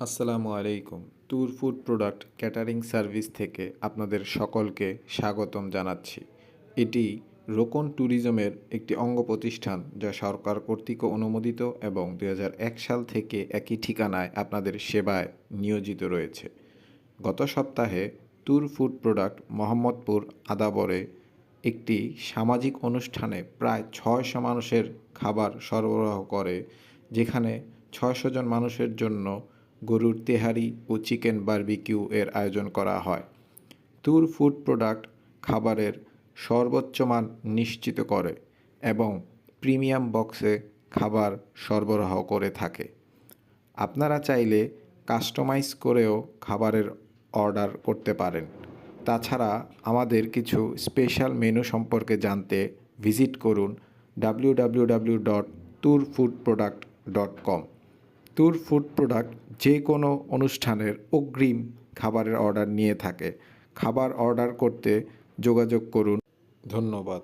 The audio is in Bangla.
আসসালামু আলাইকুম। Tour food product catering service থেকে আপনাদের সকলকে স্বাগতম জানাচ্ছি। এটি রোকন ট্যুরিজমের একটি অঙ্গ প্রতিষ্ঠান যা সরকার কর্তৃক অনুমোদিত এবং ২০০১ সাল থেকে একই ঠিকানায় আপনাদের সেবায় নিয়োজিত রয়েছে। গত সপ্তাহে ট্যুর ফুড প্রোডাক্ট মোহাম্মদপুর আদাবরে একটি সামাজিক অনুষ্ঠানে প্রায় ৬০০ মানুষের খাবার সরবরাহ করে, যেখানে ৬০০ জন মানুষের জন্য গরুর তেহারি ও চিকেন বারবিকিউ এর আয়োজন করা হয়। ট্যুর ফুড প্রোডাক্ট খাবারের সর্বোচ্চ মান নিশ্চিত করে এবং প্রিমিয়াম বক্সে খাবার সরবরাহ করে থাকে। আপনারা চাইলে কাস্টমাইজ করেও খাবারের অর্ডার করতে পারেন। তাছাড়া আমাদের কিছু স্পেশাল মেনু সম্পর্কে জানতে ভিজিট করুন www.tourfoodproduct.com। ট্যুর ফুড প্রোডাক্ট যে কোনো অনুষ্ঠানের অগ্রিম খাবারের অর্ডার নিয়ে থাকে। খাবার অর্ডার করতে যোগাযোগ করুন। ধন্যবাদ।